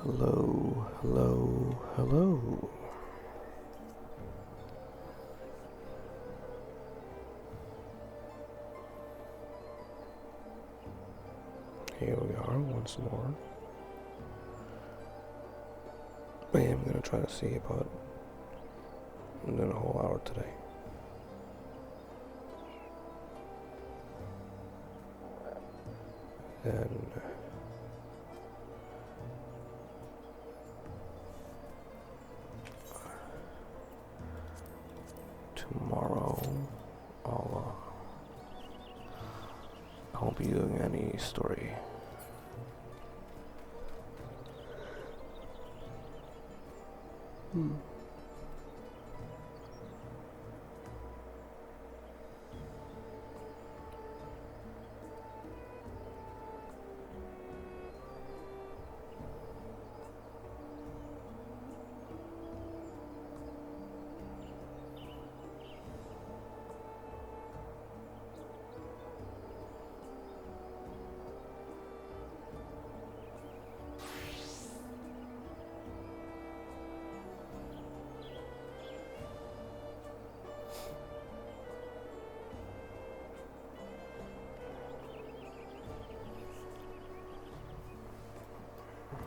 Hello, hello, hello. Here we are once more. I am going to try to see about doing a whole hour today. And tomorrow I won't be doing any story.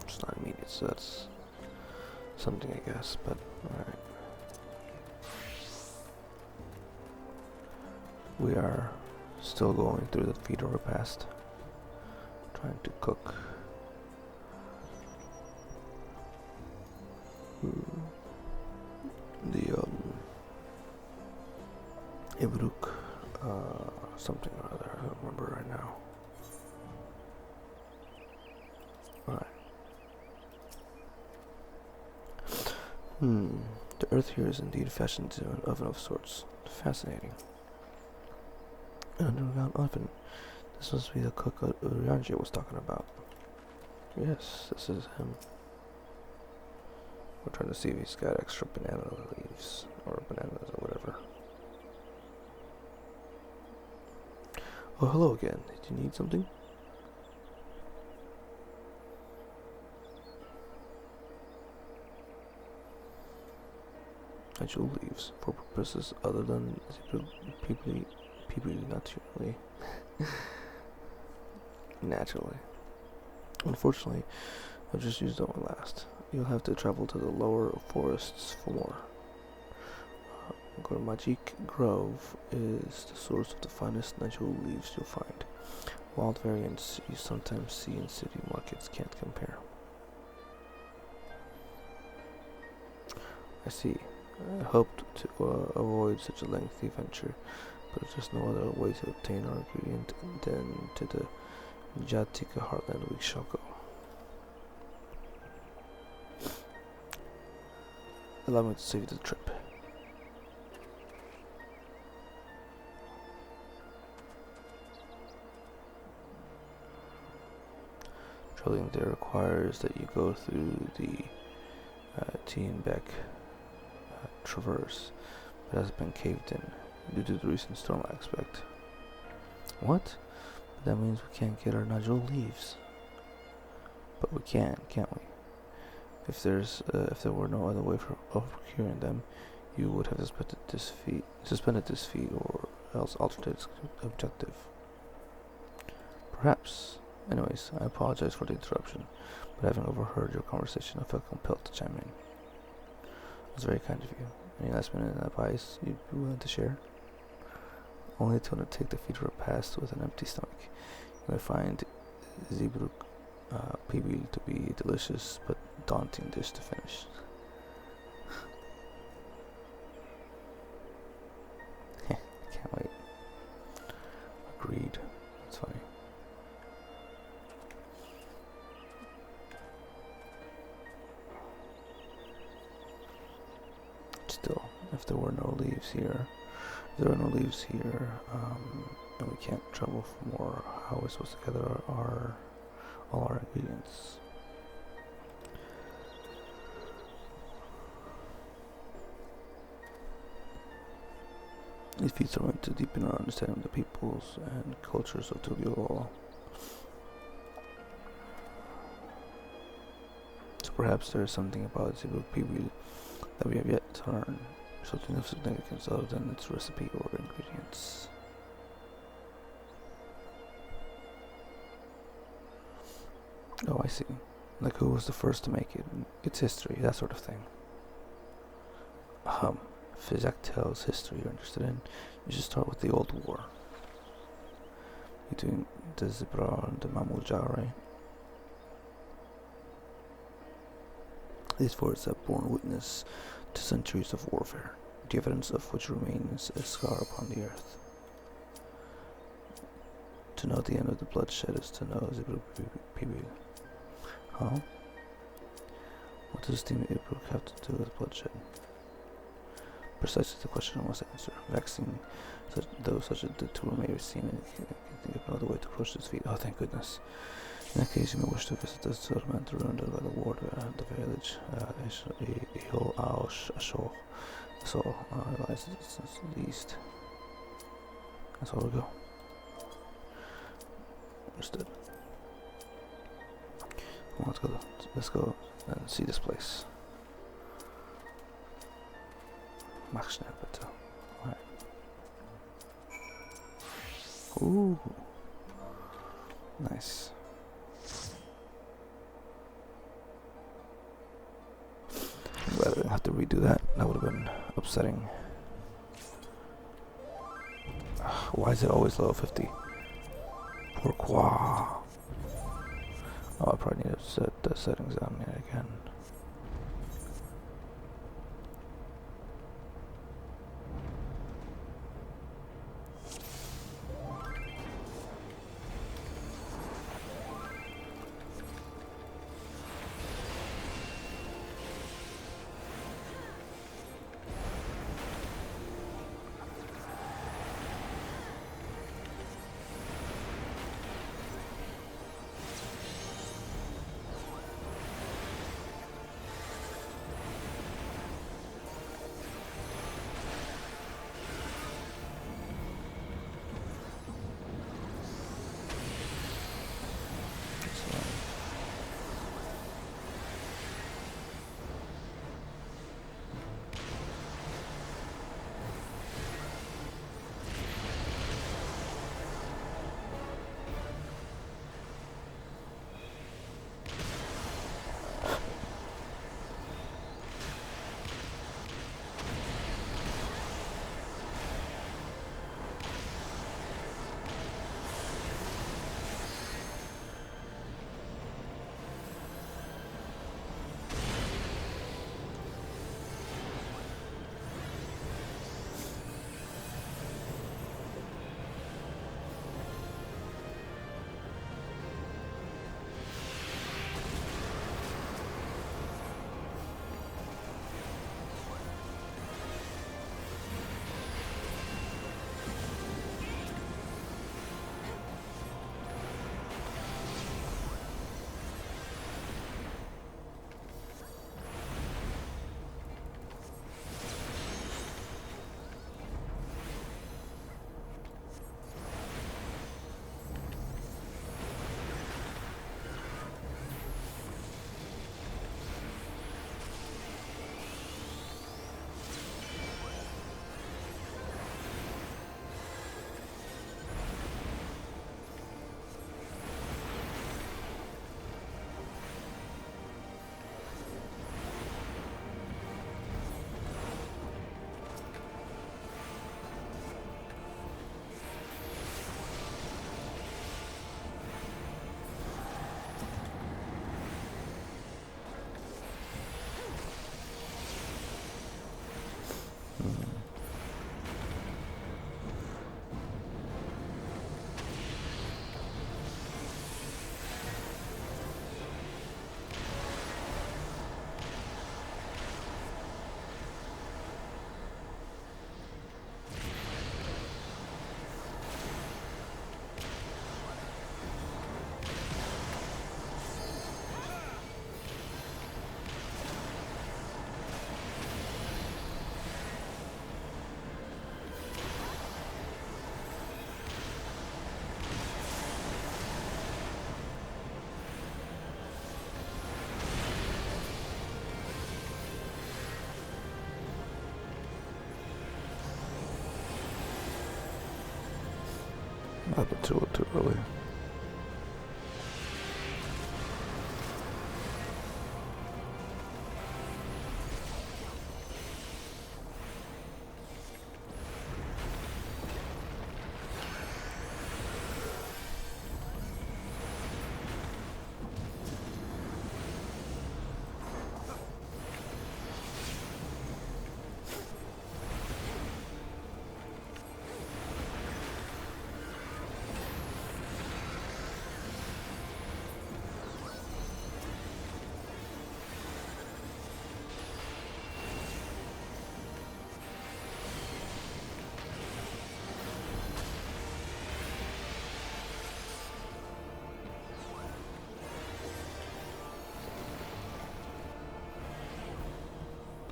It's not immediate, so that's something, I guess, but alright. We are still going through the feed of Repast, trying to cook the Ibruk, something or other, I don't remember right now. Alright. The earth here is indeed fashioned into an oven of sorts. Fascinating. An underground oven. This must be the cook Uryanji was talking about. Yes, this is him. We're trying to see if he's got extra banana leaves, or bananas, or whatever. Oh, hello again. Did you need something? Natural leaves for purposes other than people naturally. Unfortunately, I've just used that one last. You'll have to travel to the lower forests for more. Gormajik Grove is the source of the finest natural leaves you'll find. Wild variants you sometimes see in city markets can't compare. I see. I hoped to avoid such a lengthy venture, but there's just no other way to obtain our ingredient than to the Jatika heartland we shall go. Allow me to save the trip. Traveling there requires that you go through the Tienbeck traverse, but has been caved in due to the recent storm, I expect. What? That means we can't get our nodule leaves. But we can, can't we? If there were no other way of procuring them, you would have suspended this feat, or else altered its objective. Perhaps. Anyways, I apologize for the interruption, but having overheard your conversation, I felt compelled to chime in. It was very kind of you. Any last minute advice you'd be willing to share? Only to undertake the feat of Repast with an empty stomach. You may find Zeebrugge PB to be a delicious but daunting dish to finish. Can't wait. Agreed. That's funny. Still, if there were no leaves here, and we can't travel for more, how are we supposed to gather all our ingredients? These feats are meant to deepen our understanding of the peoples and cultures of Tokyo. So perhaps there is something about Cebu Pibil that we have yet to learn, something of significance other than its recipe or ingredients. Oh, I see. Like who was the first to make it, its history, that sort of thing. If Isaac tells history you're interested in, you should start with the Old War. Between the Zebra and the Mamulja, right? These forts have borne witness to centuries of warfare, the evidence of which remains a scar upon the earth. To know the end of the bloodshed is to know Zebra Pibil. Huh? What does Team Ibruk have to do with bloodshed? Precisely the question I must answer. Vexing, though such a detour may be seen, and think of another way to approach this feat. Oh, thank goodness. In that case, you may wish to visit the settlement ruined by the war, the village, Ihol Ashol. So, lies to the east. That's where we'll go. Understood. Well, let's go and see this place. Alright. Ooh. Nice. I'm glad I didn't have to redo that. That would have been upsetting. Why is it always level 50? Pourquoi? Oh, I probably need to set the settings on here again. I've been too early.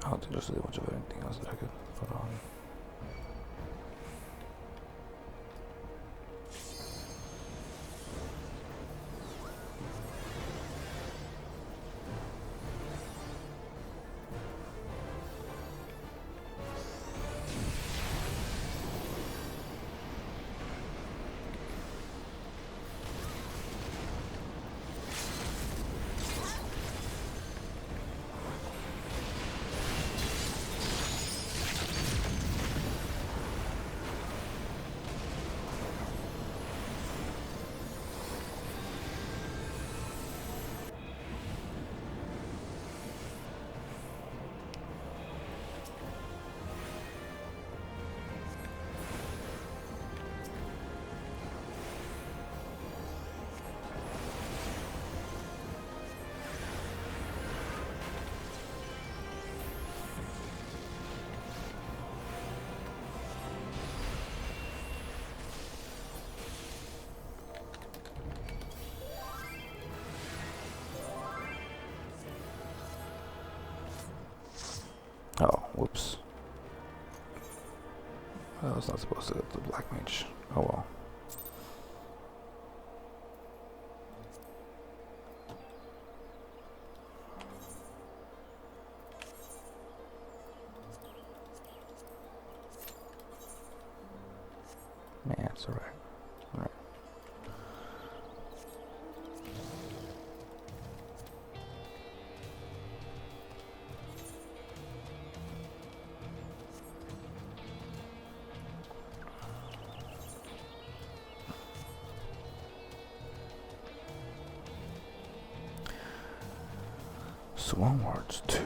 I don't think there's really much of anything else that I could put on. Oh, whoops. I was not supposed to get the black mage. Oh well. Man, it's alright. Alright. So onwards to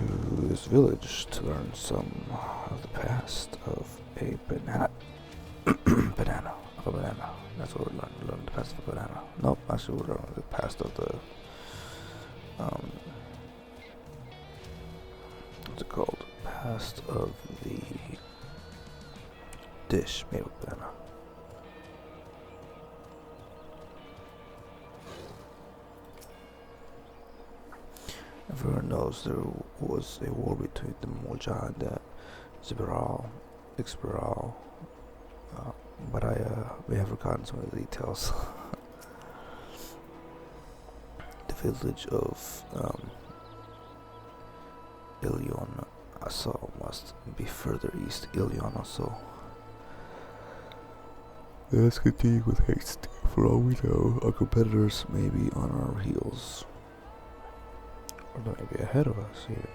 this village to learn some of the past of a banana. Banana. Of a banana. That's what we're learning. We're learning the past of a banana. Nope, actually we're learning the past of the what's it called? Past of the dish made with banana. Everyone knows there was a war between the Moja and the Xberal, but we have forgotten some of the details. The village of Ilion Asso must be further east. Ilion Asso. Let's continue with haste. For all we know, our competitors may be on our heels. Or they may be ahead of us even.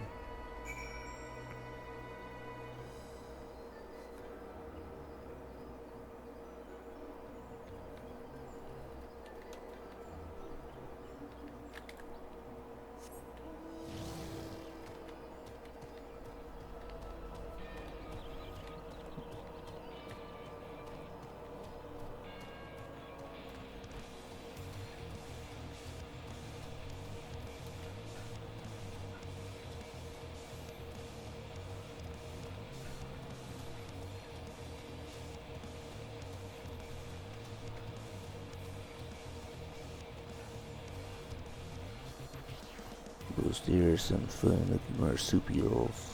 Those deers and fun looking marsupials.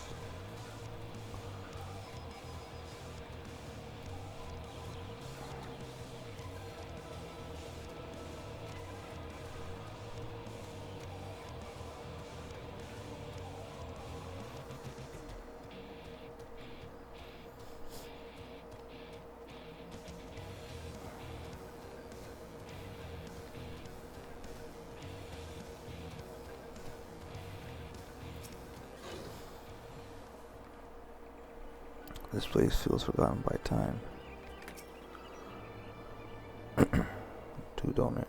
This place feels forgotten by time. Too, don't it?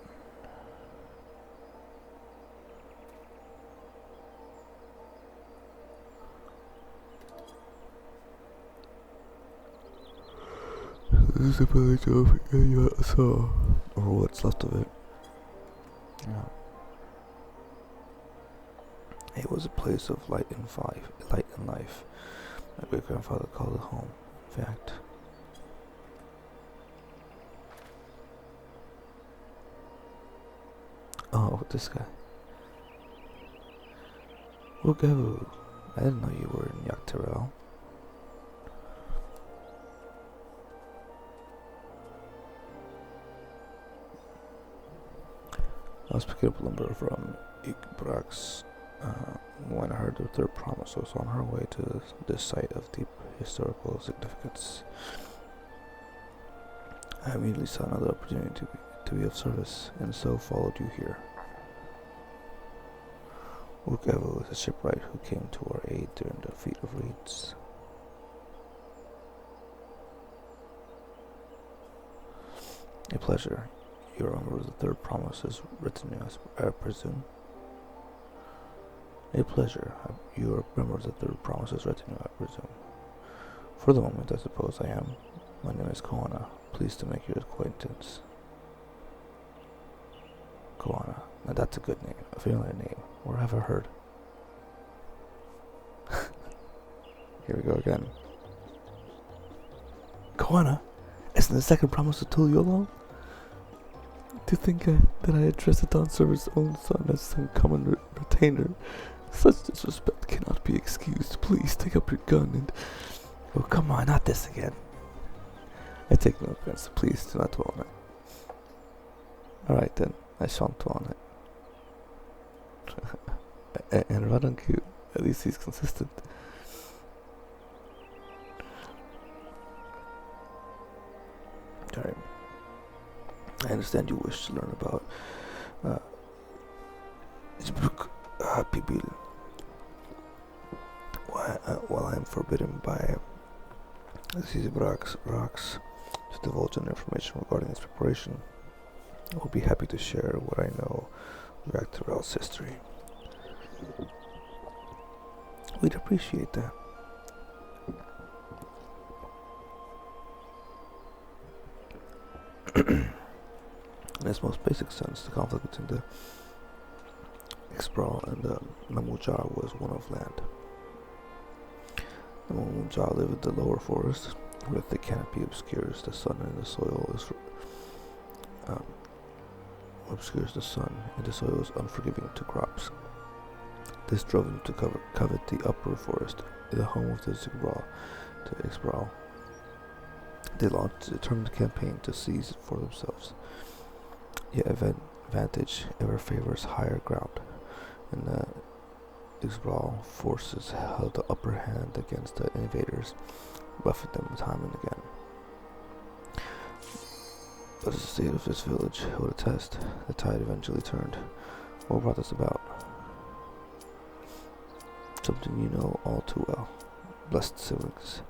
This is the village of Yasa, or what's left of it. Yeah. It was a place of light and life. My great grandfather called it home. In fact, oh, this guy. Wogavu, I didn't know you were in Yaktarel. I was picking up lumber from Ikbrax when I heard the third promise was on her way to this site of deep historical significance. I immediately saw another opportunity to be of service, and so followed you here. Wokevu is a shipwright who came to our aid during the feat of reeds. A pleasure. You remember the third promise is written, I presume? A pleasure. You remember the third promise is written, I presume? For the moment, I suppose I am. My name is Koana. Pleased to make your acquaintance. Koana. Now that's a good name. A familiar name. Where have I heard? Here we go again. Koana? Isn't the second promise to Tuliolo? To think that I addressed the Dawn Server's own son as some common retainer. Such disrespect cannot be excused. Please take up your gun and... Oh, come on, not this again. I take no offense. Please do not dwell on it. Alright then, I shan't dwell on it. And Radanku, at least he's consistent. Alright. I understand you wish to learn about Pibil. While I am forbidden by these rocks to divulge any information regarding its preparation, I will be happy to share what I know of Yaktarel's history. We'd appreciate that. In its most basic sense, the conflict between the Expral and the Namujar was one of land. The Namujar live in the lower forest, where the canopy obscures the sun and the soil is unforgiving to crops. This drove them to covet the upper forest, the home of the Expral. They launched a determined campaign to seize it for themselves. Yet advantage ever favors higher ground, and the Expral forces held the upper hand against the invaders, buffeting them time and again. But as the state of this village would attest, the tide eventually turned. What brought this about? Something you know all too well. Blessed siblings.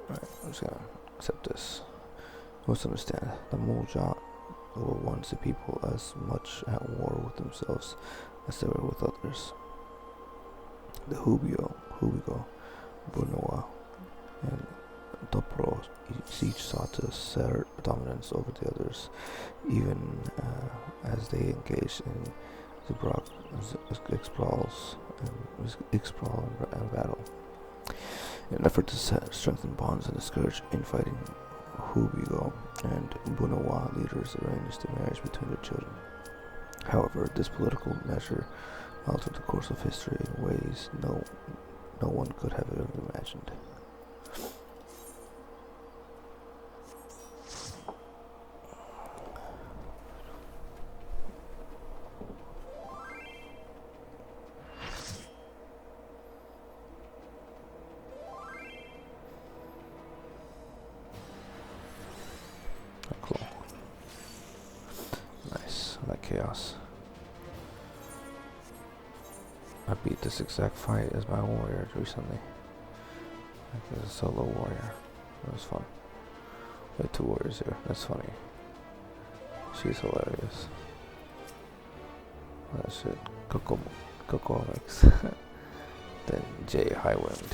Alright, I'm just gonna accept this. You must understand, the Moja were once a people as much at war with themselves as they were with others. The Hubigo, Bunoa, and Dopro each sought to assert dominance over the others, even as they engaged in Expral and battle. In an effort to strengthen bonds and discourage infighting, Hubigo and Bunowa leaders arranged a marriage between their children. However, this political measure altered the course of history in ways no one could have ever imagined. Cool. Nice. I like chaos. I beat this exact fight as my warrior recently. Like as a solo warrior. It was fun. We had 2 warriors here. That's funny. She's hilarious. That shit. Coco Alex. Then Jay Highwind.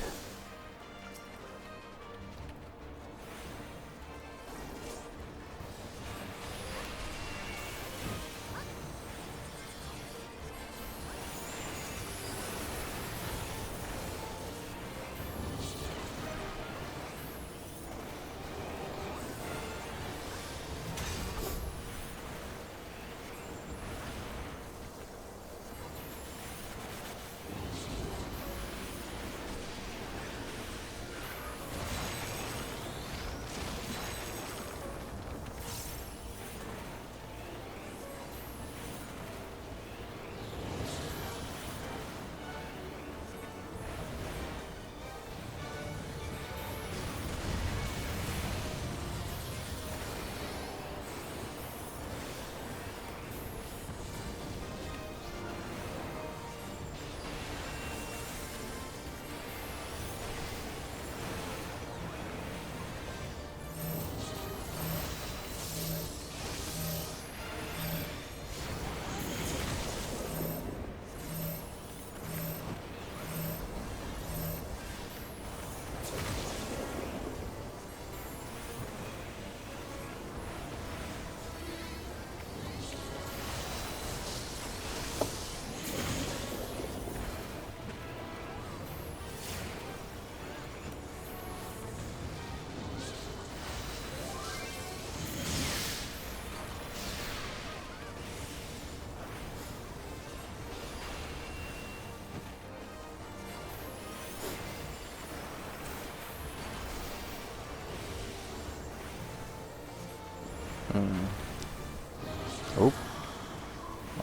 Oh.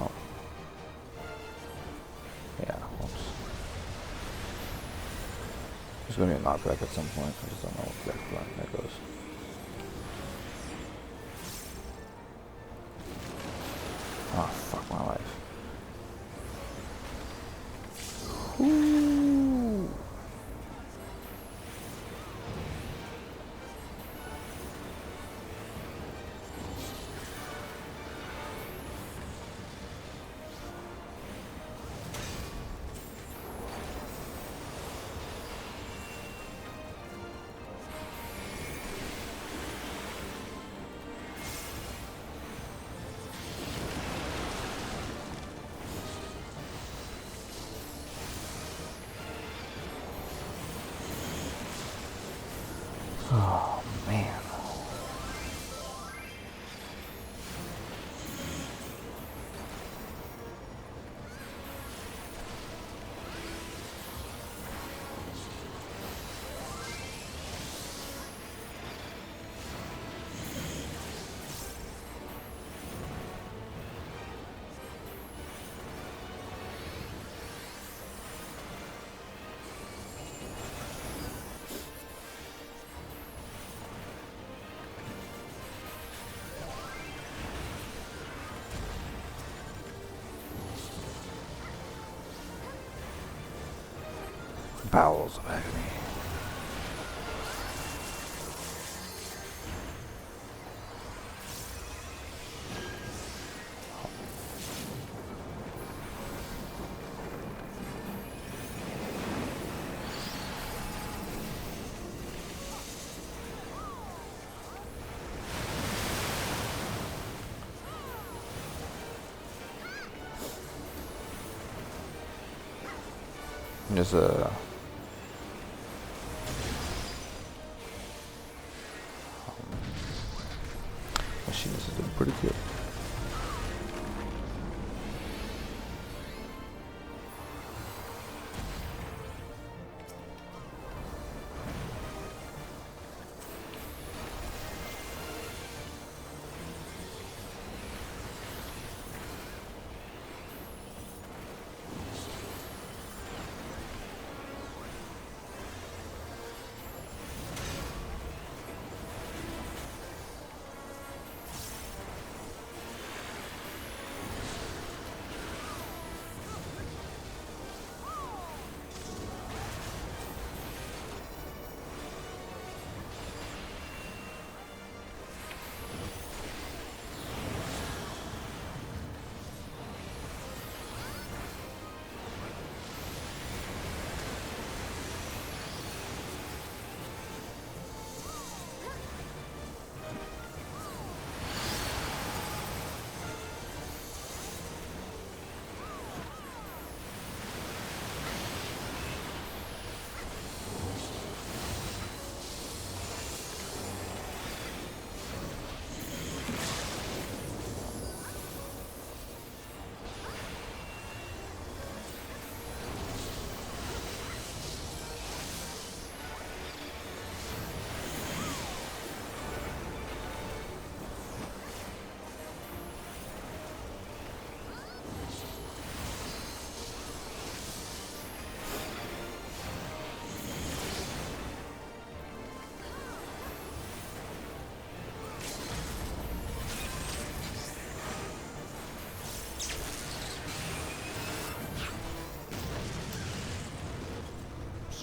Oh. Yeah, oops. There's gonna be a knockback at some point. I just don't know exactly when that goes. Oh, fuck my life. Ooh. Oh, man. Bowels of agony. There's a machine is doing pretty good.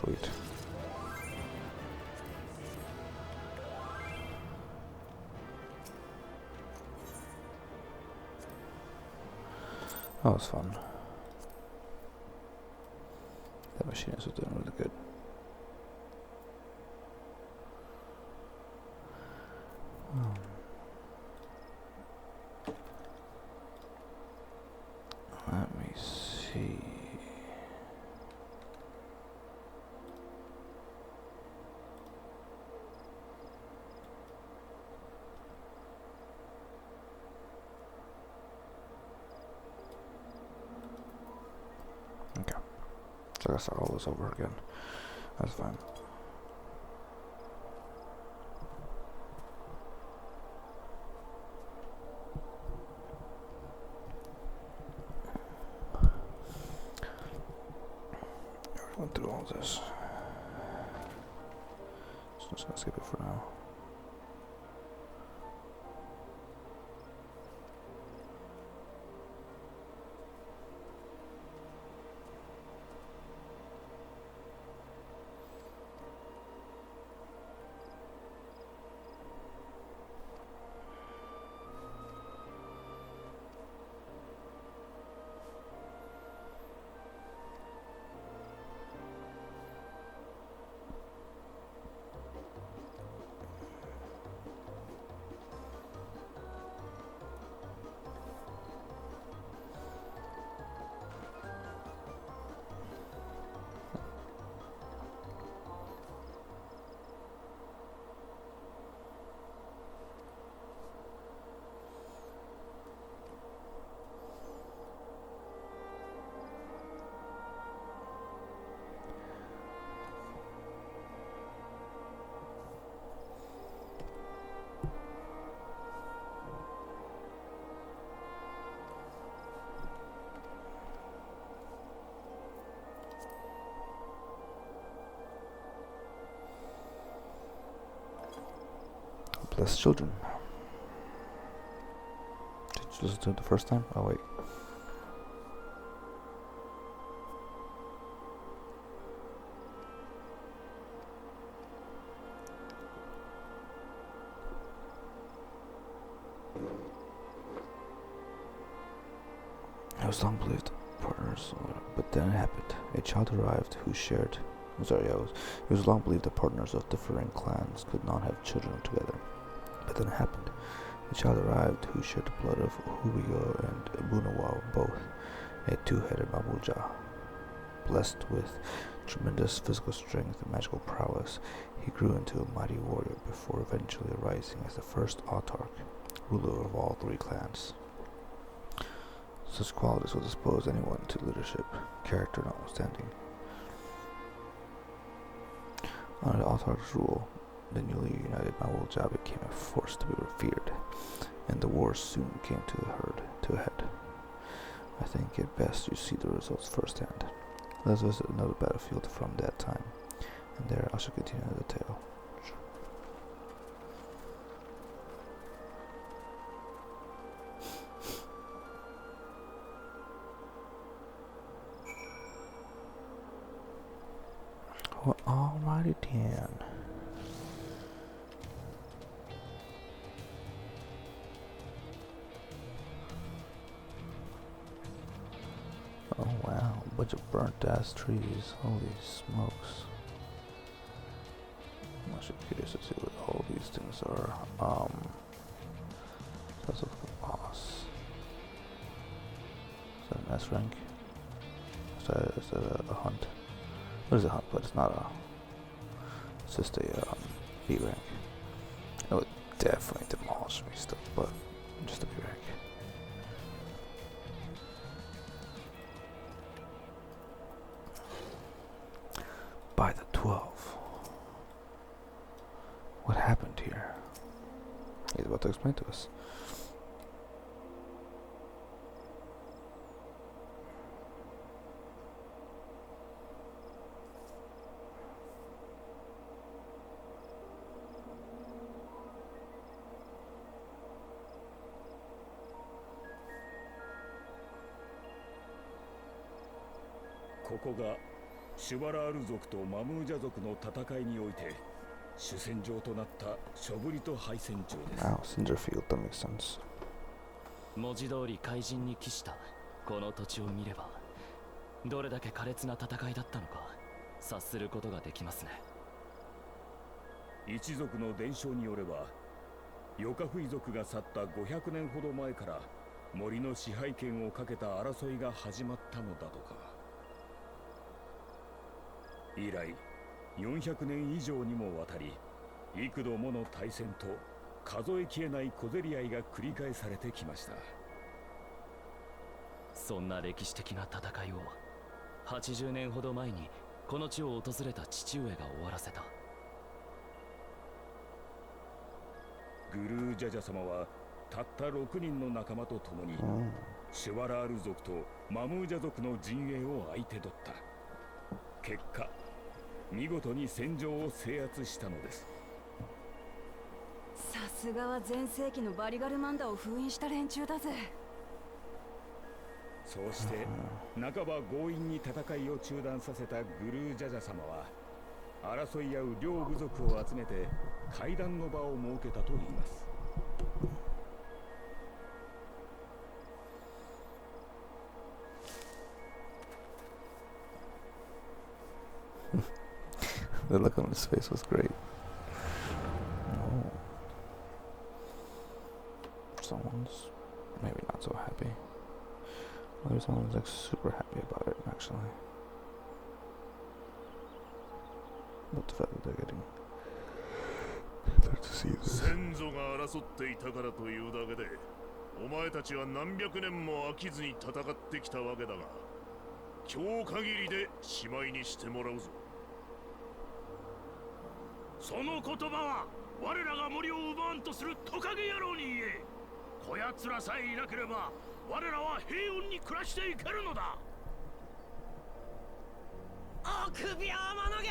Sweet. That was fun. That machinist was doing really good. Let me see. Okay. So I gotta start all this over again. That's fine. I already went through all this. So I'm just gonna skip it for now. Bless children. Did you listen to it the first time? Oh wait. I was long believed partners, but then it happened. A child arrived who shared. It was long believed that partners of differing clans could not have children together. But then it happened. A child arrived who shared the blood of Hubigo and Bunawao, both a two-headed Mabuja. Blessed with tremendous physical strength and magical prowess, he grew into a mighty warrior before eventually rising as the first autarch, ruler of all three clans. Such qualities will dispose anyone to leadership, character notwithstanding. Under the autarch's rule, the newly united Mawulja became a force to be feared, and the war soon came to a head. I think it best you see the results firsthand. Let's visit another battlefield from that time, and there I shall continue the tale. Well, alrighty then. Oh wow, a bunch of burnt ass trees. Holy smokes. I'm actually curious to see what all these things are. That's of the boss. Is that an S rank? Is that a hunt? What is a hunt? But it's not a. It's just a B rank. It would definitely demolish me still, but just a B rank. By the 12. What happened here? He's about to explain to us. This シュバラール族とマムージャ族の戦いにおいて主戦場となったショブリト敗戦場です。Wow, Cinder Field, that makes sense. 文字通り怪人に帰したこの土地を見れば、どれだけ苛烈な戦いだったのか察することができますね。一族の伝承によれば、ヨカフイ族が去った500年ほど前から森の支配権をかけた争いが始まったのだとか。以来400年以上にもわたり、幾度もの大戦と数えきれない小競り合いが繰り返されてきました。そんな歴史的な戦いを80年ほど前にこの地を訪れた父上が終わらせた。グルージャジャ様はたった6人の仲間と共にシュワラール族とマムージャ族の陣営を相手取った。結果、見事に戦場を制圧したのです。さすがは全盛期のバリガルマンダを封印した連中だぜ。そうして半ば強引に戦いを中断させたグルージャジャ様は、争い合う両部族を集めて会談の場を設けたといいます。The look on his face was great. Oh. Someone's maybe not so happy. Maybe someone's like super happy about it, actually. But the fact that they're getting there to see this. 先祖が争っていたからというだけで、お前たちは何百年も飽きずに戦ってきたわけだが、今日限りでしまいにしてもらうぞ。その言葉は我らが森を奪わんとするトカゲ野郎に言え。こやつらさえいなければ我らは平穏に暮らしていけるのだ。臆病者が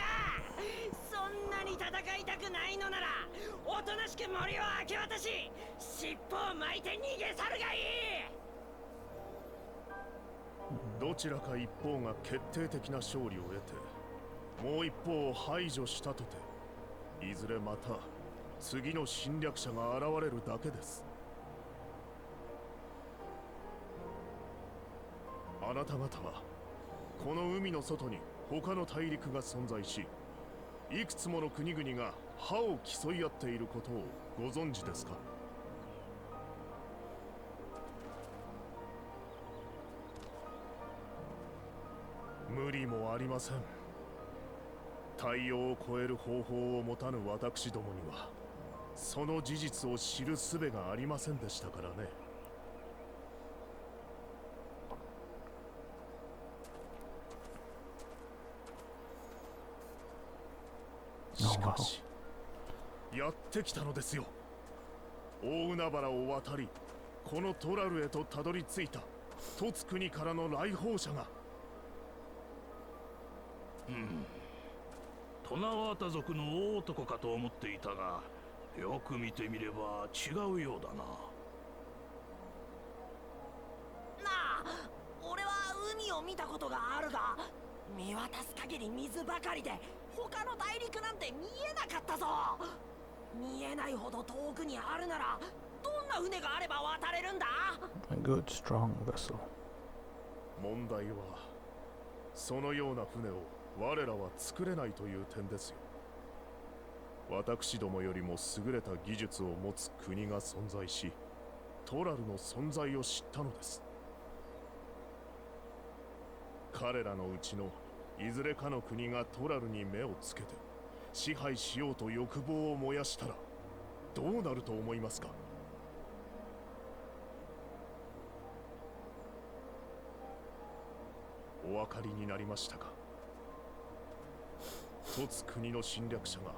そんなに戦いたくないのなら、おとなしく森を明け渡し尻尾を巻いて逃げ去るがいい。どちらか一方が決定的な勝利を得て、もう一方を排除したとて、いずれまた次の侵略者が現れるだけです。あなた方はこの海の外に他の大陸が存在し、いくつもの国々が歯を競い合っていることをご存知ですか？無理もありません。太陽を超える方法を持たぬ私どもには、その事実を知る術がありませんでしたからね。しかし、やってきたのですよ。大海原を渡り、このトラルへとたどり着いたトツ国からの来訪者が。トナワータ族の大男かと思っていたが、よく見てみれば違うようだな。なあ、俺は海を見たことがあるが、見渡す限り水ばかりで他の大陸なんて見えなかったぞ。見えないほど遠くにあるなら、どんな船があれば渡れるんだ？ A good, strong vessel. 問題は、そのような船を我らは作れないという点ですよ。私どもよりも優れた技術を持つ国が存在し、トラルの存在を知ったのです。彼らのうちのいずれかの国がトラルに目をつけて支配しようと欲望を燃やしたら、どうなると思いますか？お分かりになりましたか？一つ国の侵略者が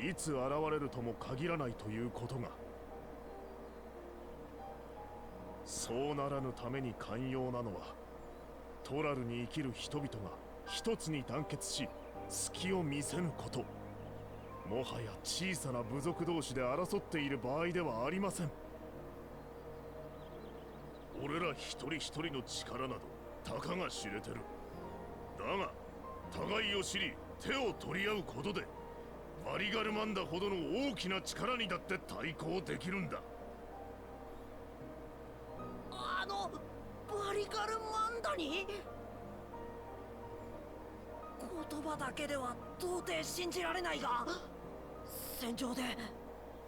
いつ現れるとも限らないということが、そうならぬために寛容なのは、トラルに生きる人々が一つに団結し隙を見せぬこと。もはや小さな部族同士で争っている場合ではありません。俺ら一人一人の力などたかが知れてる。だが互いを知り手を取り合うことでバリガルマンダほどの大きな力にだって対抗できるんだ。バリガルマンダに？言葉だけでは到底信じられないが、戦場で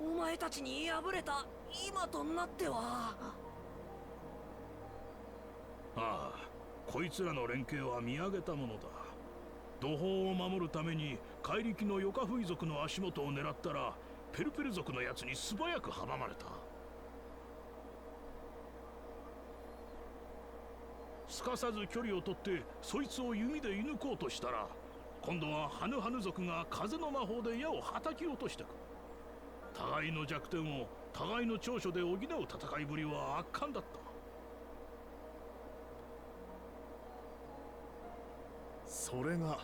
お前たちに敗れた今となっては。ああ、こいつらの連携は見上げたものだ。土砲を守るために怪力のヨカフイ族の足元を狙ったらペルペル族のやつに素早く阻まれた。すかさず距離を取ってそいつを弓で射抜こうとしたら、今度はハヌハヌ族が風の魔法で矢をはたき落としてくる。互いの弱点を互いの長所で補う戦いぶりは圧巻だった。それが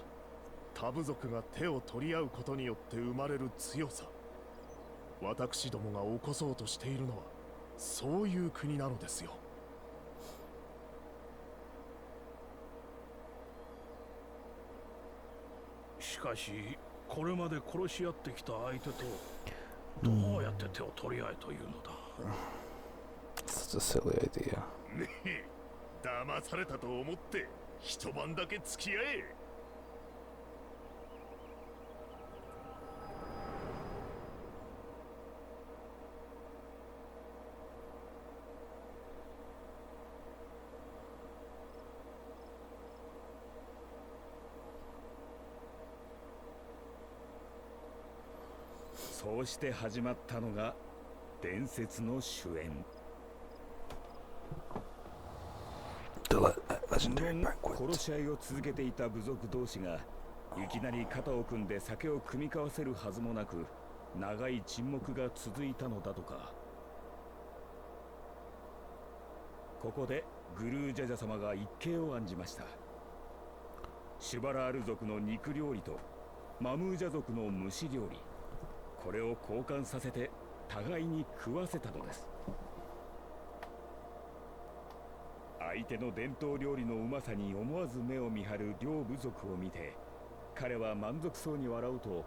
他部族が手を取り合うことによって生まれる強さ。私どもが起こそうとしているのはそういう国なのですよ。しかしこれまで殺し合ってきた相手とどうやって手を取り合えというのだ。Such a silly idea. ねえ、騙されたと思って一晩だけ付き合え。そうして始まったのが伝説の主演。 The 無 legendary 論 banquet. 殺し合いを続けていた部族同士がいきなり肩を組んで酒を酌み交わせるはずもなく、長い沈黙が続いたのだとか。ここでグルージャジャ様が一計を案じました。シュバラール族の肉料理とマムージャ族の蒸し料理、これを交換させて互いに食わせたのです。相手の伝統料理のうまさに思わず目を見張る両部族を見て、彼は満足そうに笑うと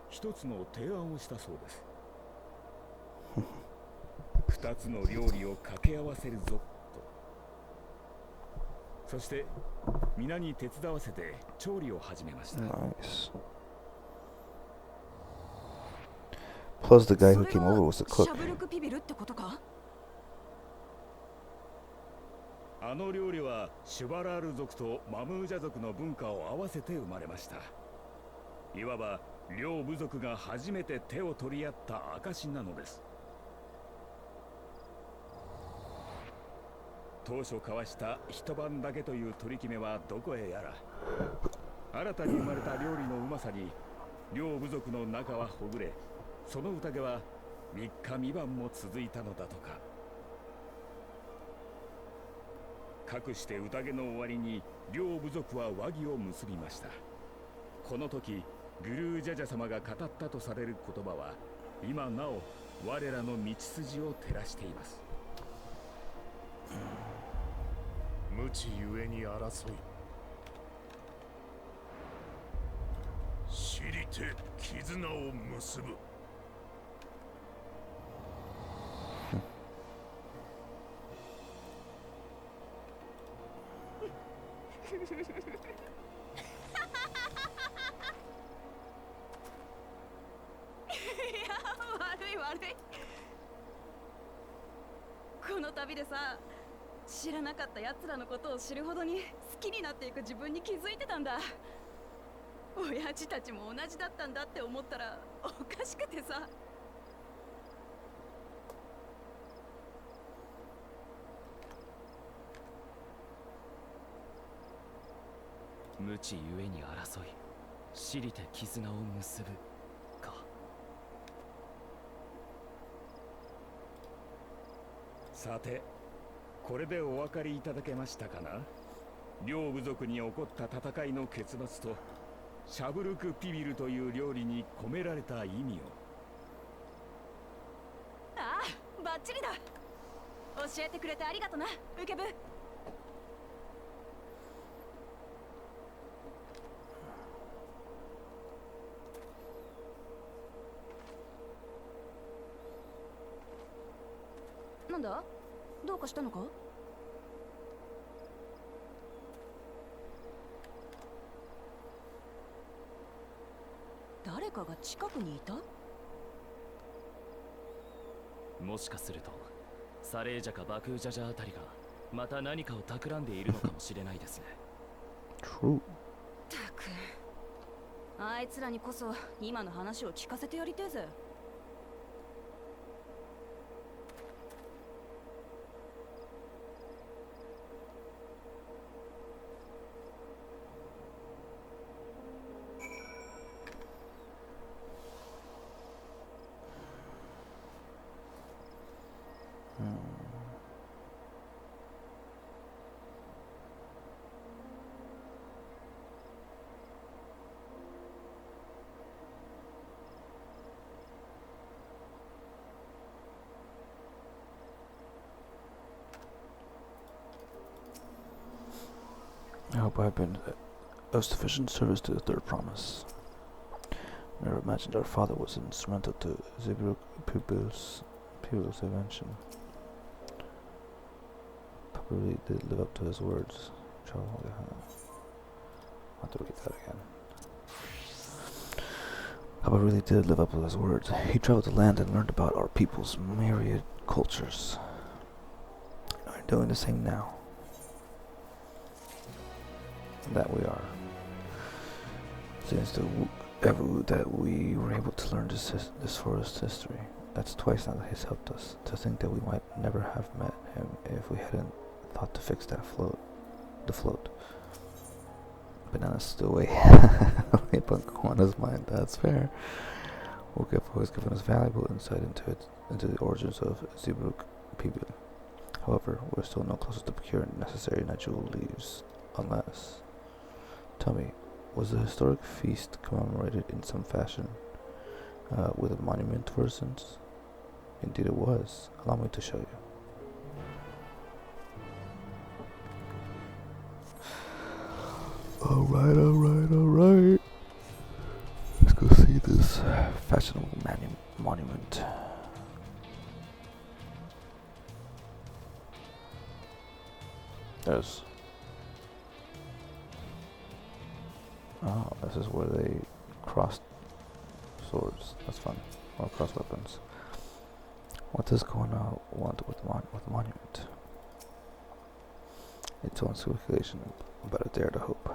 一つの提案をしたそうです。二つの料理を掛け合わせるぞと。そして皆に手伝わせて調理を始めました。 Nice. Plus, the guy who came over was the シ cook. ャブルクピビルってことか？あの料理はシュバラール族とマムージャ族の文化を合わせて生まれました。いわば両部族が初めて手を取り合った証なのです。当初交わした一晩だけという取り決めはどこへやら、新たに生まれた料理のうまさに両部族の仲はほぐれ、その宴は3日3晩も続いたのだとか。かくして宴の終わりに両部族は和議を結びました。この時グルージャジャ様が語ったとされる言葉は今なお我らの道筋を照らしています。無知ゆえに争い、知りて絆を結ぶ。いや、悪い悪い。この旅でさ、知らなかった奴らのことを知るほどに好きになっていく自分に気づいてたんだ。親父たちも同じだったんだって思ったらおかしくてさ。無知ゆえに争い、知りて絆を結ぶか。さて、これでお分かりいただけましたかな。両部族に起こった戦いの結末とシャブルクピビルという料理に込められた意味を。ああ、バッチリだ。教えてくれてありがとな、ウケブ。なんだ？どうかしたのか？誰かが近くにいた？もしかするとサレージャかバクージャジャあたりがまた何かを企んでいるのかもしれないですね。True. たく、あいつらにこそ今の話を聞かせてやりてえぜ。I hope I've been of sufficient service to the third promise. Never imagined our father was instrumental to Zebruk pupil's invention. Papa really did live up to his words. I'll have to read that again. Papa really did live up to his words. He traveled the land and learned about our people's myriad cultures. I'm doing the same now. That we are. Since that we were able to learn this forest history. That's twice now that he's helped us. To think that we might never have met him if we hadn't thought to fix the float. Banana's still way up on his mind. That's fair. Wolfgap has given us valuable insight into the origins of Zebruk people. However, we're still no closer to procuring necessary natural leaves, unless. Tell me, was the historic feast commemorated in some fashion, with a monument, for instance? Indeed it was. Allow me to show you. Alright. Let's go see this fashionable monument. There's... Oh, this is where they crossed swords. That's fun. Or cross weapons. What does going on want with the monument? Its own speculation, but I dare to hope.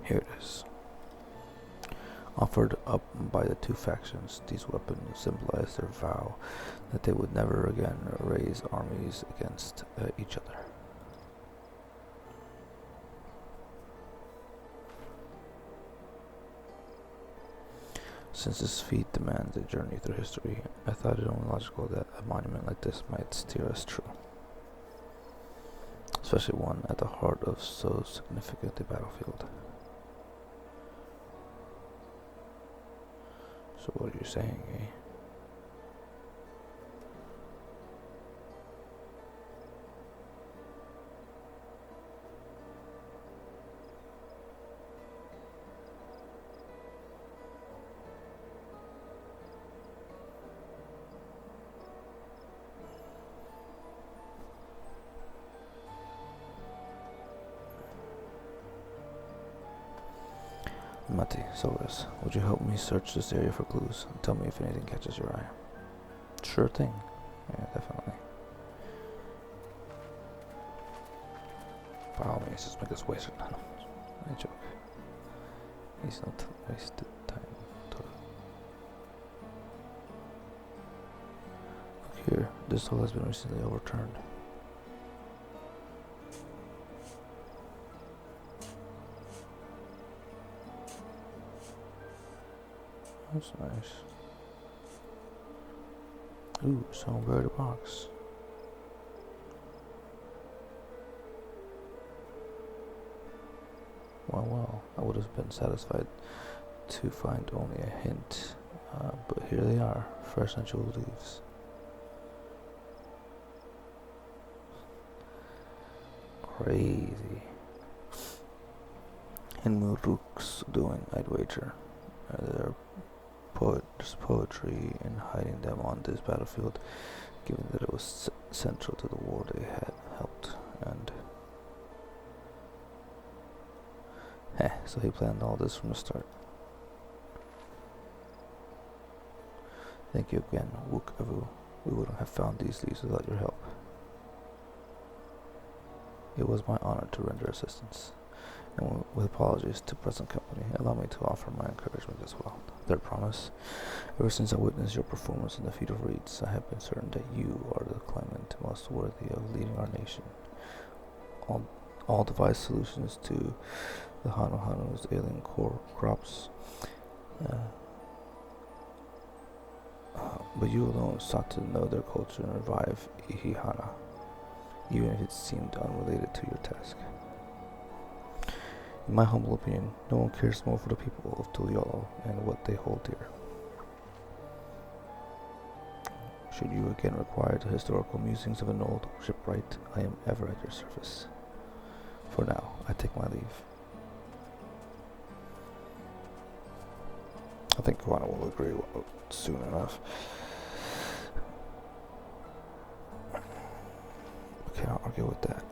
Here it is. Offered up by the two factions, these weapons symbolize their vow that they would never again raise armies against each other. Since this feat demands a journey through history, I thought it only logical that a monument like this might steer us true. Especially one at the heart of so significant a battlefield. So what are you saying, eh? Mati, Solis, would you help me search this area for clues and tell me if anything catches your eye? Sure thing. Yeah, definitely. By all means, just make us waste it. No, I joke. He's not wasted time. Look here, this hole has been recently overturned. That's nice. Ooh, someone buried a box. Well, I would have been satisfied to find only a hint, but here they are, fresh natural leaves. crazy. And Muruk's doing, I'd wager. There's poetry in hiding them on this battlefield, given that it was central to the war they had helped. And so he planned all this from the start. Thank you again, Wook Avu. We wouldn't have found these leaves without your help. It was my honor to render assistance. And with apologies to present company, allow me to offer my encouragement as well. Third promise. Ever since I witnessed your performance in the feat of reeds, I have been certain that you are the claimant most worthy of leading our nation. All devised solutions to the Hanu's alien core crops. But you alone sought to know their culture and revive Ihihana, even if it seemed unrelated to your task. In my humble opinion, no one cares more for the people of Tuliolo and what they hold dear. Should you again require the historical musings of an old shipwright, I am ever at your service. For now, I take my leave. I think Guana will agree soon enough. Okay, I'll argue with that.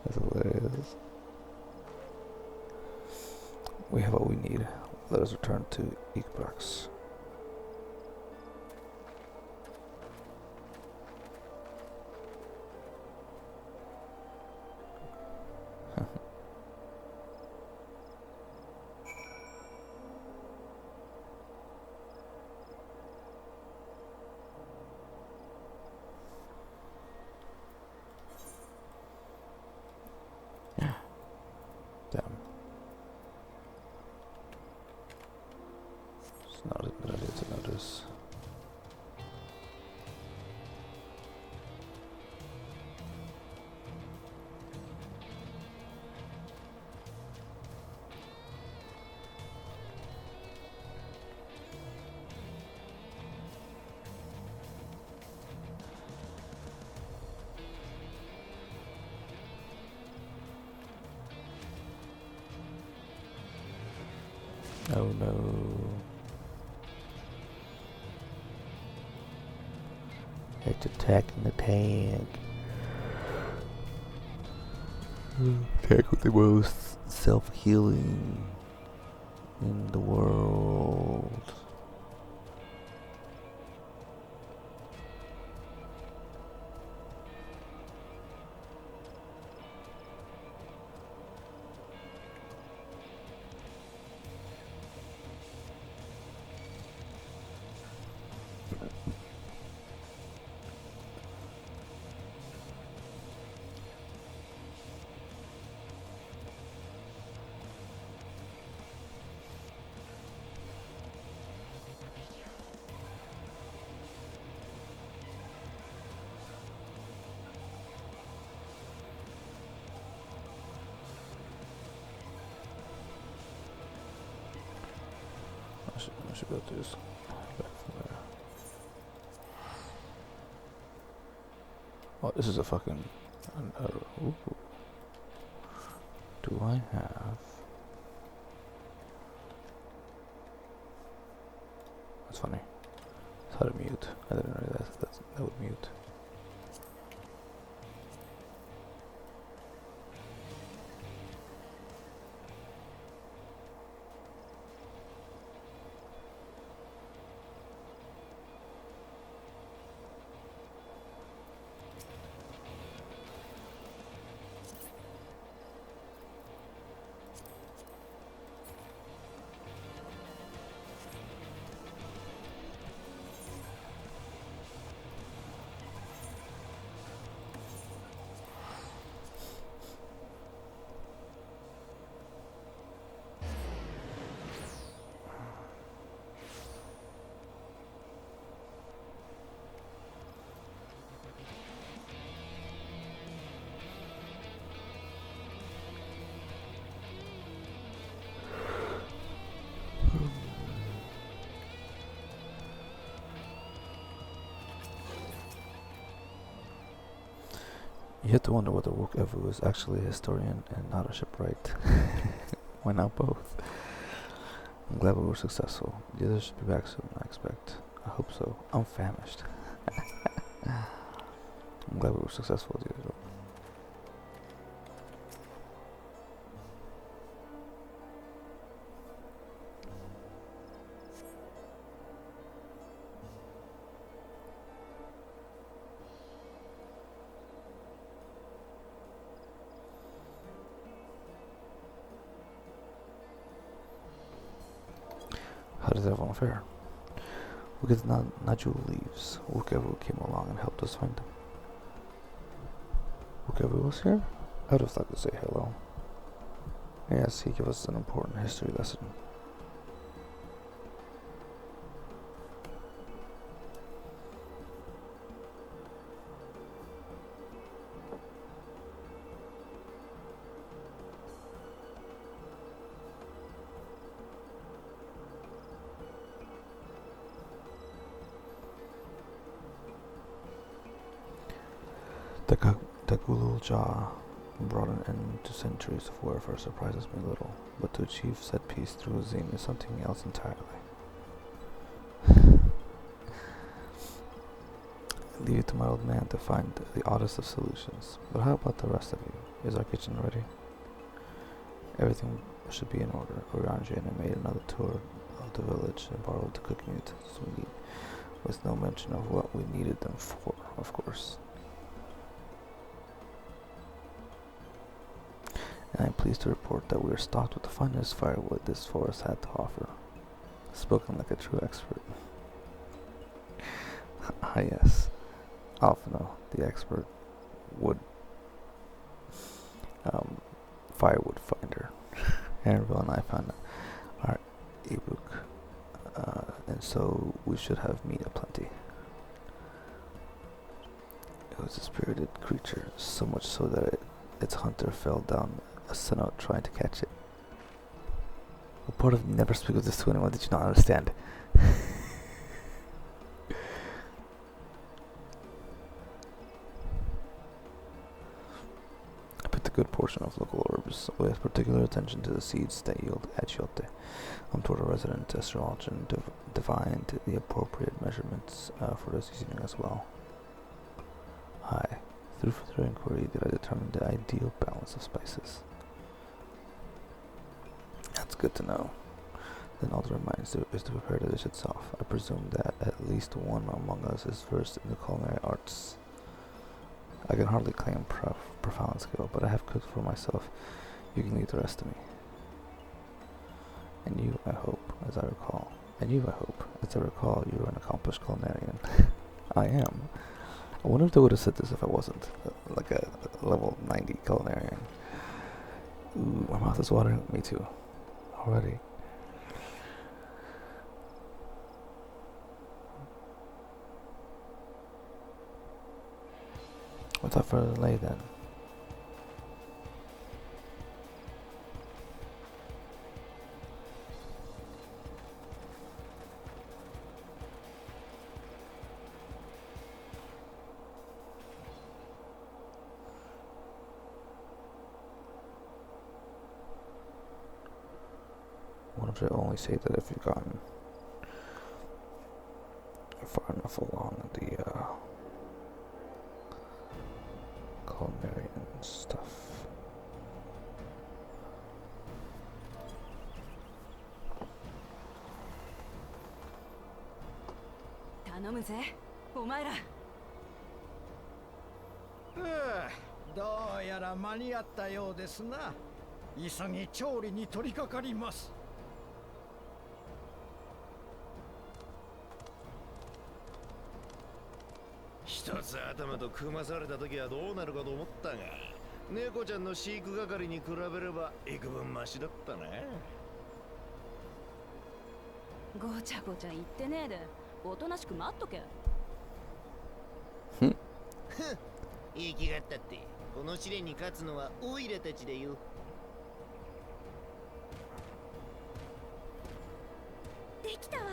That's hilarious. We have what we need. Let us return to Ikbrax. Damn. It's not a good idea to notice. Oh no. It's attacking the tank. Tank with the most self-healing in the world. I should be able to just back from there. Oh, this is a fucking. Ooh. Do I have? That's funny. It's how to mute. I didn't realize that would mute. You have to wonder whether Wook Evu is actually a historian and not a shipwright. Why not both? I'm glad we were successful. The others should be back soon, I expect. I hope so. I'm famished. I'm glad we were successful, the others. How does everyone fare? Because Naju leaves. Wukevu came along and helped us find him. Wukevu was here? I would have liked to say hello. Yes, he gave us an important history lesson. The Gulul Jah brought an end to centuries of warfare surprises me little, but to achieve said peace through Azim is something else entirely. I leave it to my old man to find the oddest of solutions. But how about the rest of you? Is our kitchen ready? Everything should be in order. Oranje and I made another tour of the village and borrowed the cooking utensils we need, with no mention of what we needed them for, of course. And I'm pleased to report that we are stocked with the finest firewood this forest had to offer. Spoken like a true expert. Ah yes, Alphino, the expert firewood finder. Aaronville and I found our Ibuk, and so we should have meat aplenty. It was a spirited creature, so much so that its hunter fell down a cenote trying to catch it. What part of never speak of this to anyone did you not understand? I picked a good portion of local herbs, with particular attention to the seeds that yield achiote. Toward a resident astrologer divined the appropriate measurements for the seasoning as well. Through further inquiry did I determine the ideal balance of spices. That's good to know. Then all that remains is to prepare the dish itself. I presume that at least one among us is versed in the culinary arts. I can hardly claim profound skill, but I have cooked for myself. You can leave the rest to me. And you, I hope, as I recall, you are an accomplished culinarian. I am. I wonder if they would have said this if I wasn't like a level 90 culinarian. Ooh, my mouth is watering. Me too. Already. Without further delay then. One of they only say that if you've gotten far enough along the culinary and stuff. Ah, どうやら間に合ったようですな。急ぎ調理に取り掛かります。一つ頭と組まされた時はどうなるかと思ったが、猫ちゃんの飼育係に比べれば幾分マシだったな。ごちゃごちゃ言ってねえで、おとなしく待っとけ。ふん、言い気があったって、この試練に勝つのはオイラたちだよ。できたわ。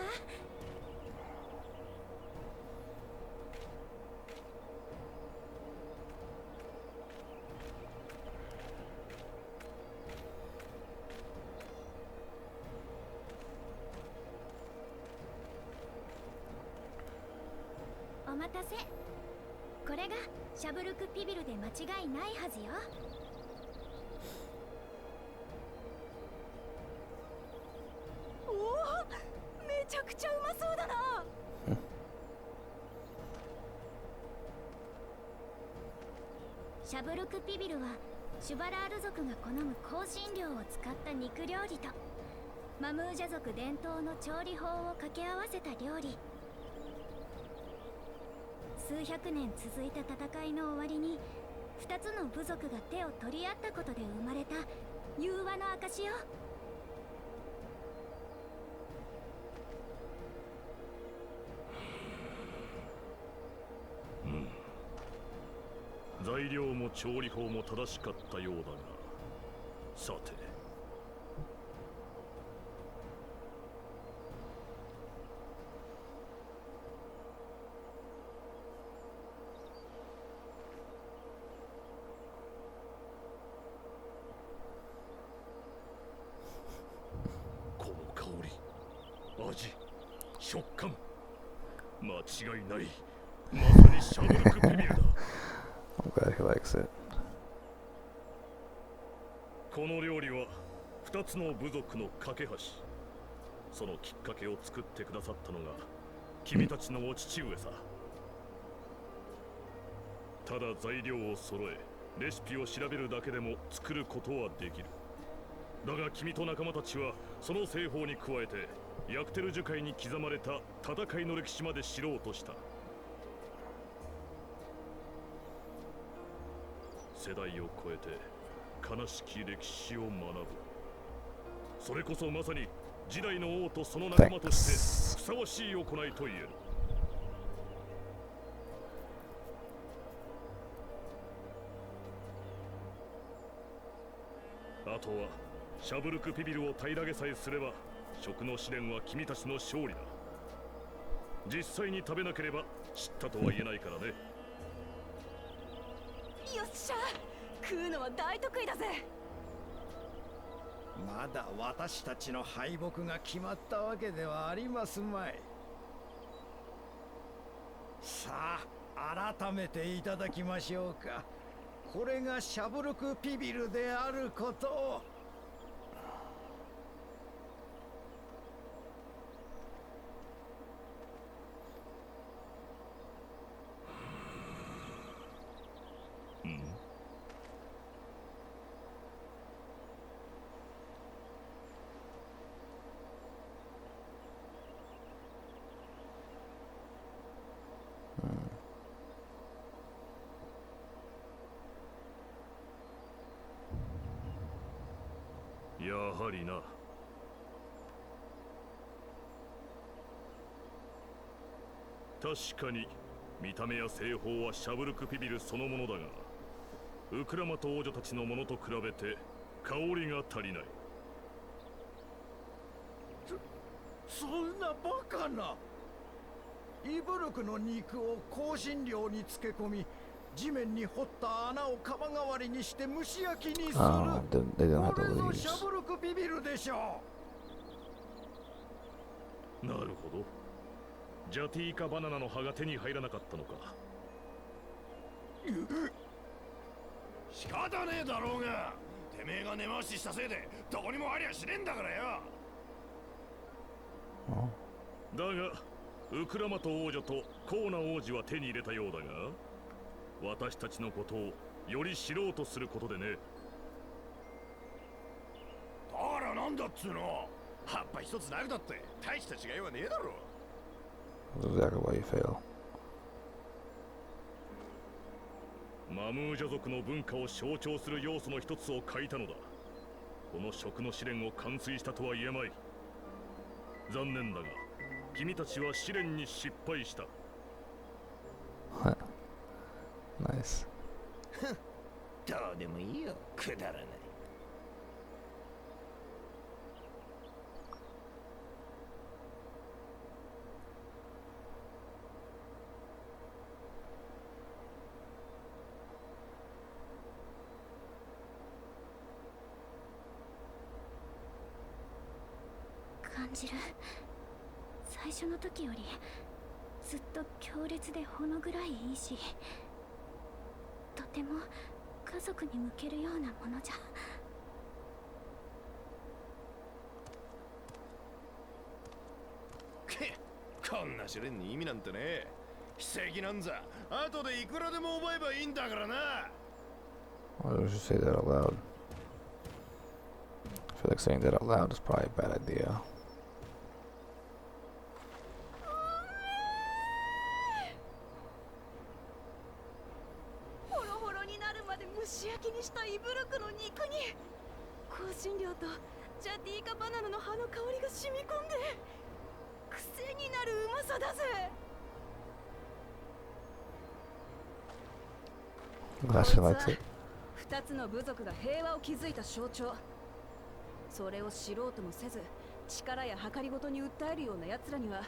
お待たせ。これがシャブルクピビルで間違いないはずよ。おお、めちゃくちゃうまそうだな。シャブルクピビルはシュバラール族が好む香辛料を使った肉料理とマムージャ族伝統の調理法を掛け合わせた料理。数百年続いた戦いの終わりに2つの部族が手を取り合ったことで生まれた融和の証よ。材料も調理法も正しかったようだが、さてこの香り、味、食感、間違いない。まさにシャブルクピビルだ。I'm glad he likes it. この料理は2つの部族の架け橋。そのきっかけを作ってくださったのが君たちのお父上さ。ただ材料を揃えレシピを調べるだけでも作ることはできる。だが君と仲間たちはその製法に加えてヤクテル樹海に刻まれた戦いの歴史まで知ろうとした。世代を超えて悲しき歴史を学ぶ。それこそまさに時代の王とその仲間としてふさわしい行いと言える。あとはシャブルクピビルを平らげさえすれば食の試練は君たちの勝利だ。実際に食べなければ知ったとは言えないからね。よっしゃ、食うのは大得意だぜ。まだ私たちの敗北が決まったわけではありますまい。さあ改めていただきましょうか。これがシャブルクピビルであることを。やはりな。確かに見た目や製法はシャブルクピビルそのものだが、ウクラマと王女たちのものと比べて香りが足りない。そんなバカな。イブルクの肉を香辛料に漬け込み地面に掘った穴を釜代わりにして蒸し焼きにする。They don't have こ the れぞ leaves. シャブルクビビルでしょなるほど。ジャティーカバナナの葉が手に入らなかったのか。仕方ねえだろうが。てめえが根回ししたせいでどこにもありゃしねえんだからよ。だがウクラマト王女とコーナ王子は手に入れたようだが、私たちのことをより知ろうとすることでね。だからなんだっつうの。葉っぱ一つなくだって大した違いはねえだろ。That's exactly why you fail. マムージャ族の文化を象徴する要素の一つを欠いたのだ。この食の試練を完遂したとは言えまい。残念だが君たちは試練に失敗した。Nice. どうでもいいよ、くだらない。感じる。最初の時よりずっと強烈でほの暗いいいし、とても家族に向けるようなものじゃ。こんな試練に意味なんてね。奇跡なんざ後でいくらでも覚えばいいんだからな。 Why would you say that out loud? I feel like saying that out loud is probably a bad idea. ホロホロになるまで蒸し焼きにしたイブルクの肉に香辛料とジャティーカバナナの葉の香りが染み込んで癖になるうまさだぜ。 I'm glad she likes it. 二つの部族が平和を築いた象徴。それを知ろうともせず力や計りごとに訴えるような奴らには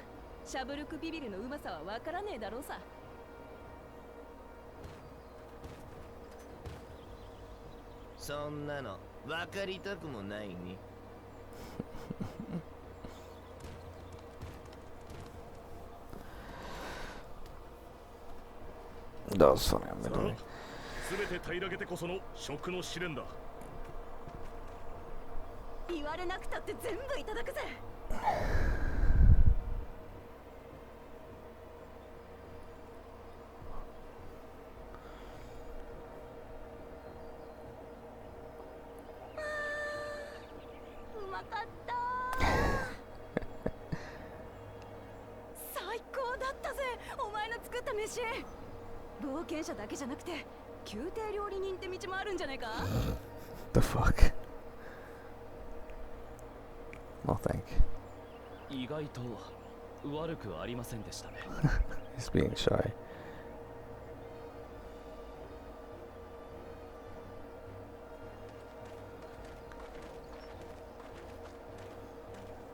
シャブルクビビルのうまさはわからねえだろうさ。そんなの分かりたくもないね。That was funny. I'm gonna. すべて平らげてこその食の試練だ。言われなくたって全部いただくぜ。うまかった最高だったぜお前の作った飯。冒険者だけじゃなくて宮廷料理人って道もあるんじゃないか。 The fuck? No, thank you. 意外と悪くありませんでしたね。He's being shy.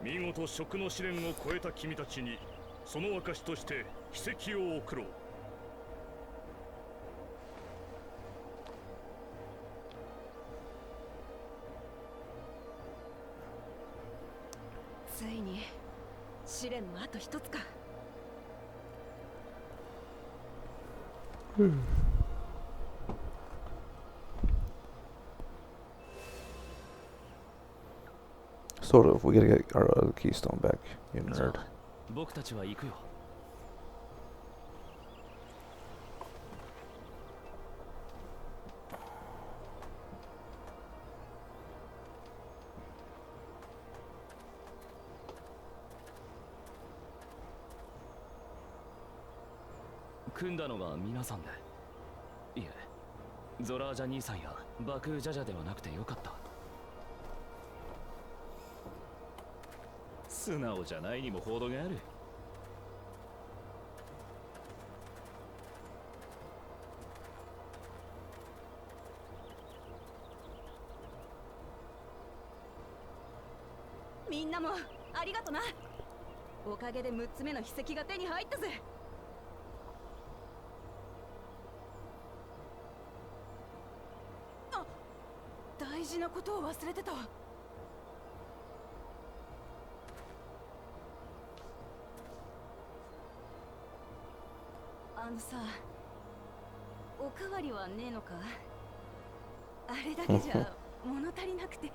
見事食の試練を超えた君たちにその証として奇跡を贈ろう。ついに試練のあと一つか。Sort of. We gotta get our other keystone back, you じゃ nerd. あ僕たちは行くよ。組んだのが皆さんで。いえ、ゾラージャ兄さんやバクージャジャではなくてよかった。素直じゃないにも程がある。みんなもありがとな。おかげで6つ目の秘跡が手に入ったぜ。あ、大事なことを忘れてた。あのさ、おかわりはねえのか。あれだけじゃ物足りなくて。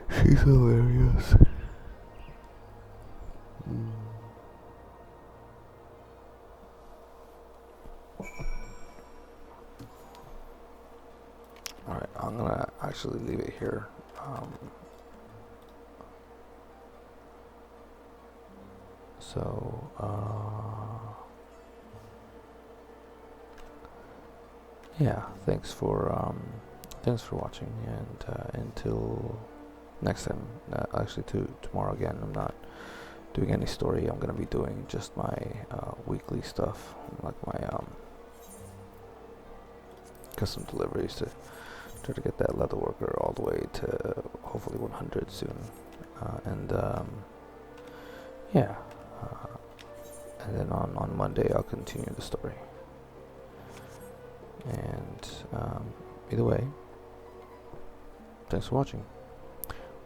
She's hilarious. Alright, I'm gonna actually leave it here. Yeah, thanks for watching, and until next time, actually tomorrow again. I'm not doing any story. I'm gonna be doing just my weekly stuff, like my custom deliveries to try to get that leather worker all the way to hopefully 100 soon, yeah, and then on Monday I'll continue the story, and either way, thanks for watching.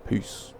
Peace.